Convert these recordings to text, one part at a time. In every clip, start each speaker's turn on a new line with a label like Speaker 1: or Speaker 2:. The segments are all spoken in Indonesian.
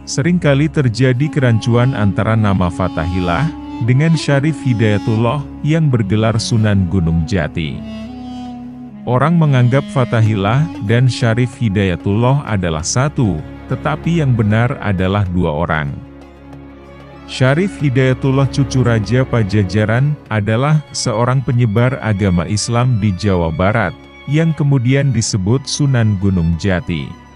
Speaker 1: Seringkali terjadi kerancuan antara nama Fathahillah dengan Syarif Hidayatullah yang bergelar Sunan Gunung Jati. Orang menganggap Fathahillah dan Syarif Hidayatullah adalah satu, tetapi yang benar adalah dua orang. Syarif Hidayatullah cucu Raja Pajajaran adalah seorang penyebar agama Islam di Jawa Barat, yang kemudian disebut Sunan Gunung Jati.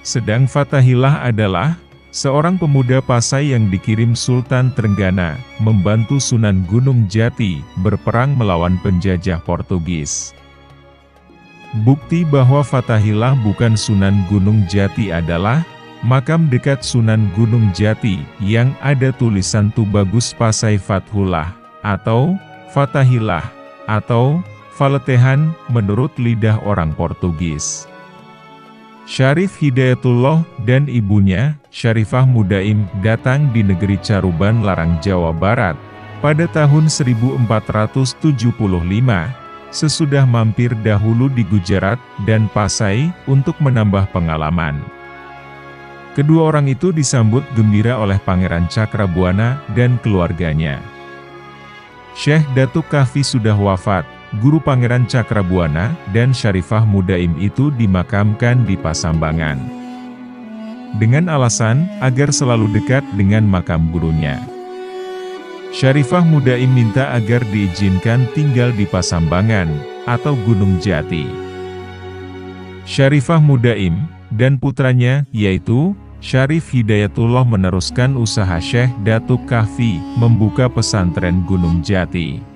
Speaker 1: Sedang Fathahillah adalah seorang pemuda Pasai yang dikirim Sultan Trenggana, membantu Sunan Gunung Jati berperang melawan penjajah Portugis. Bukti bahwa Fathahillah bukan Sunan Gunung Jati adalah makam dekat Sunan Gunung Jati yang ada tulisan Tubagus Pasai Fathullah, atau Fathahillah, atau Faletehan menurut lidah orang Portugis. Syarif Hidayatullah dan ibunya, Syarifah Mudaim, datang di negeri Caruban Larang, Jawa Barat, pada tahun 1475, sesudah mampir dahulu di Gujarat dan Pasai untuk menambah pengalaman. Kedua orang itu disambut gembira oleh Pangeran Cakrabuana dan keluarganya. Syekh Datuk Kahfi sudah wafat. Guru Pangeran Cakrabuana dan Syarifah Mudaim itu dimakamkan di Pasambangan, dengan alasan agar selalu dekat dengan makam gurunya. Syarifah Mudaim minta agar diizinkan tinggal di Pasambangan, atau Gunung Jati. Syarifah Mudaim dan putranya, yaitu Syarif Hidayatullah, meneruskan usaha Syekh Datuk Kahfi membuka pesantren Gunung Jati.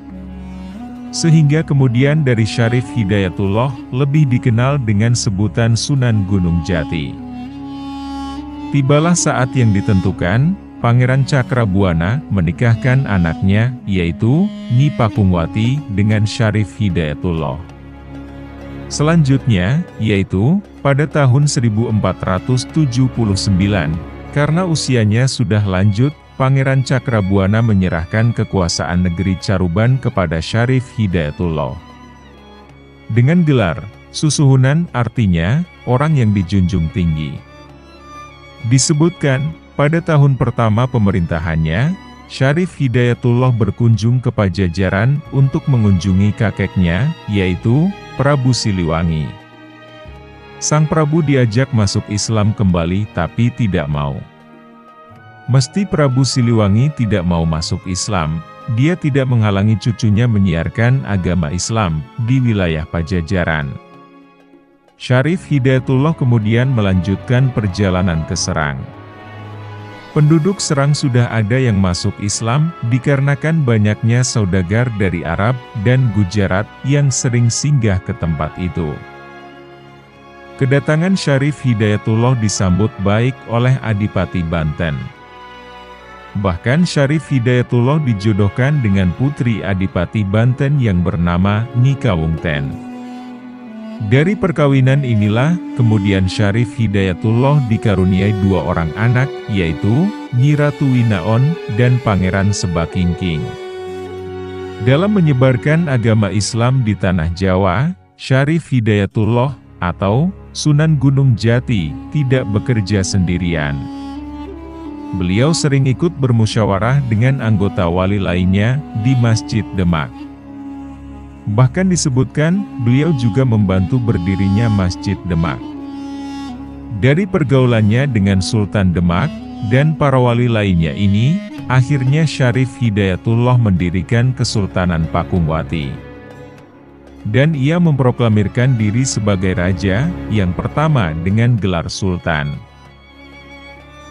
Speaker 1: Sehingga kemudian dari Syarif Hidayatullah lebih dikenal dengan sebutan Sunan Gunung Jati. Tibalah saat yang ditentukan, Pangeran Cakrabuana menikahkan anaknya, yaitu Nyi Pakungwati, dengan Syarif Hidayatullah. Selanjutnya, yaitu pada tahun 1479, karena usianya sudah lanjut, Pangeran Cakrabuana menyerahkan kekuasaan negeri Caruban kepada Syarif Hidayatullah. Dengan gelar Susuhunan, artinya orang yang dijunjung tinggi. Disebutkan, pada tahun pertama pemerintahannya, Syarif Hidayatullah berkunjung ke Pajajaran untuk mengunjungi kakeknya, yaitu Prabu Siliwangi. Sang Prabu diajak masuk Islam kembali tapi tidak mau. Meski Prabu Siliwangi tidak mau masuk Islam, dia tidak menghalangi cucunya menyiarkan agama Islam di wilayah Pajajaran. Syarif Hidayatullah kemudian melanjutkan perjalanan ke Serang. Penduduk Serang sudah ada yang masuk Islam dikarenakan banyaknya saudagar dari Arab dan Gujarat yang sering singgah ke tempat itu. Kedatangan Syarif Hidayatullah disambut baik oleh Adipati Banten. Bahkan Syarif Hidayatullah dijodohkan dengan putri Adipati Banten yang bernama Nyi Kawungten. Dari perkawinan inilah, kemudian Syarif Hidayatullah dikaruniai dua orang anak, yaitu Nyi Ratu Winaon dan Pangeran Sebakingking. Dalam menyebarkan agama Islam di tanah Jawa, Syarif Hidayatullah, atau Sunan Gunung Jati, tidak bekerja sendirian. Beliau sering ikut bermusyawarah dengan anggota wali lainnya di Masjid Demak. Bahkan disebutkan, beliau juga membantu berdirinya Masjid Demak. Dari pergaulannya dengan Sultan Demak dan para wali lainnya ini, akhirnya Syarif Hidayatullah mendirikan Kesultanan Pakungwati. Dan ia memproklamirkan diri sebagai raja yang pertama dengan gelar Sultan.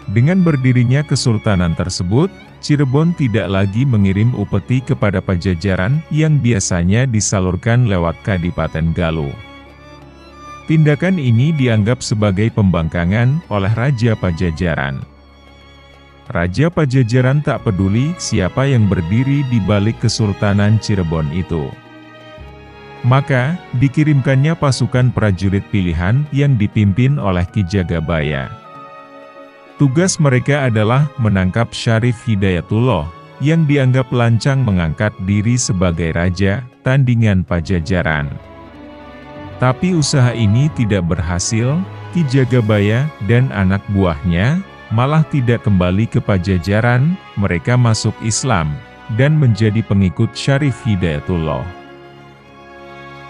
Speaker 1: Dengan berdirinya kesultanan tersebut, Cirebon tidak lagi mengirim upeti kepada Pajajaran yang biasanya disalurkan lewat Kadipaten Galuh. Tindakan ini dianggap sebagai pembangkangan oleh Raja Pajajaran. Raja Pajajaran tak peduli siapa yang berdiri di balik Kesultanan Cirebon itu. Maka, dikirimkannya pasukan prajurit pilihan yang dipimpin oleh Ki Jagabaya. Tugas mereka adalah menangkap Syarif Hidayatullah, yang dianggap lancang mengangkat diri sebagai raja, tandingan Pajajaran. Tapi usaha ini tidak berhasil. Ki Jagabaya dan anak buahnya, malah tidak kembali ke Pajajaran, mereka masuk Islam, dan menjadi pengikut Syarif Hidayatullah.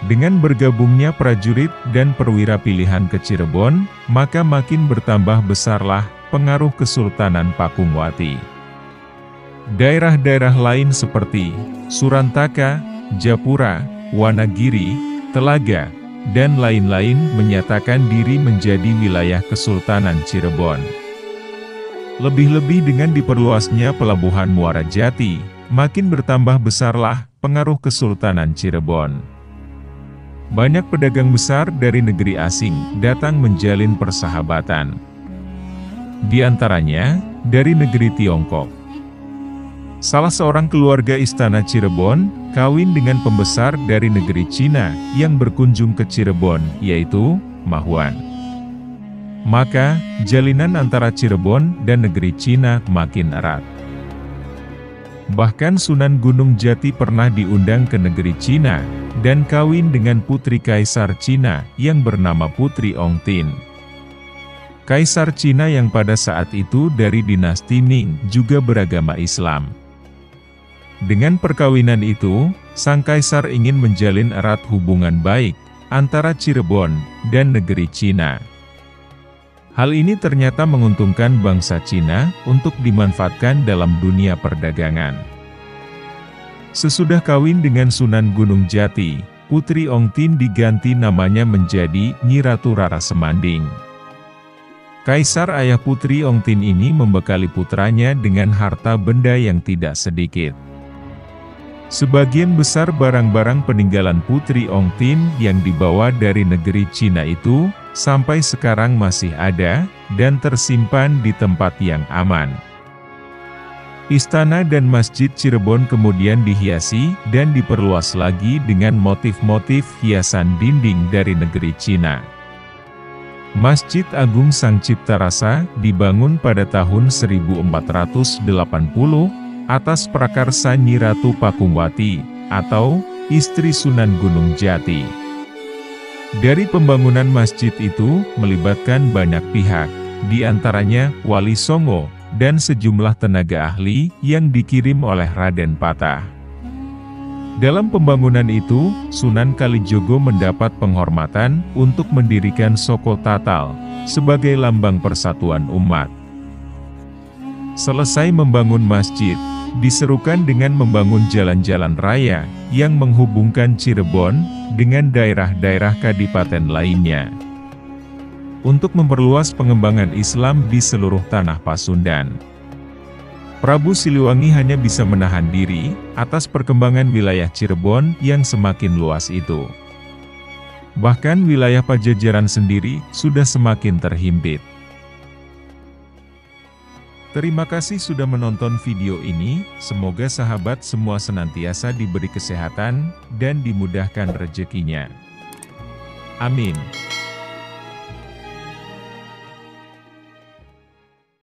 Speaker 1: Dengan bergabungnya prajurit dan perwira pilihan ke Cirebon, maka makin bertambah besarlah pengaruh Kesultanan Pakungwati. Daerah-daerah lain seperti Surantaka, Japura, Wanagiri, Telaga, dan lain-lain menyatakan diri menjadi wilayah Kesultanan Cirebon. Lebih-lebih dengan diperluasnya pelabuhan Muara Jati, makin bertambah besarlah pengaruh Kesultanan Cirebon. Banyak pedagang besar dari negeri asing datang menjalin persahabatan. Di antaranya, dari negeri Tiongkok. Salah seorang keluarga istana Cirebon, kawin dengan pembesar dari negeri Cina yang berkunjung ke Cirebon, yaitu Ma Huan. Maka, jalinan antara Cirebon dan negeri Cina makin erat. Bahkan Sunan Gunung Jati pernah diundang ke negeri Cina, dan kawin dengan putri Kaisar Cina yang bernama Putri Ong Tin. Kaisar Cina yang pada saat itu dari dinasti Ming juga beragama Islam. Dengan perkawinan itu, sang kaisar ingin menjalin erat hubungan baik antara Cirebon dan negeri Cina. Hal ini ternyata menguntungkan bangsa Cina untuk dimanfaatkan dalam dunia perdagangan. Sesudah kawin dengan Sunan Gunung Jati, Putri Ong Tin diganti namanya menjadi Nyi Ratu Rara Semanding. Kaisar ayah Putri Ong Tin ini membekali putranya dengan harta benda yang tidak sedikit. Sebagian besar barang-barang peninggalan Putri Ong Tin yang dibawa dari negeri Cina itu, sampai sekarang masih ada, dan tersimpan di tempat yang aman. Istana dan Masjid Cirebon kemudian dihiasi dan diperluas lagi dengan motif-motif hiasan dinding dari negeri Cina. Masjid Agung Sang Cipta Rasa dibangun pada tahun 1480, atas prakarsa Nyi Ratu Pakungwati, atau istri Sunan Gunung Jati. Dari pembangunan masjid itu, melibatkan banyak pihak, di antaranya Wali Songo, dan sejumlah tenaga ahli yang dikirim oleh Raden Patah. Dalam pembangunan itu, Sunan Kalijogo mendapat penghormatan untuk mendirikan Soko Tatal, sebagai lambang persatuan umat. Selesai membangun masjid, diserukan dengan membangun jalan-jalan raya, yang menghubungkan Cirebon dengan daerah-daerah kadipaten lainnya. Untuk memperluas pengembangan Islam di seluruh tanah Pasundan. Prabu Siliwangi hanya bisa menahan diri, atas perkembangan wilayah Cirebon yang semakin luas itu. Bahkan wilayah Pajajaran sendiri, sudah semakin terhimpit. Terima kasih sudah menonton video ini, semoga sahabat semua senantiasa diberi kesehatan, dan dimudahkan rezekinya. Amin.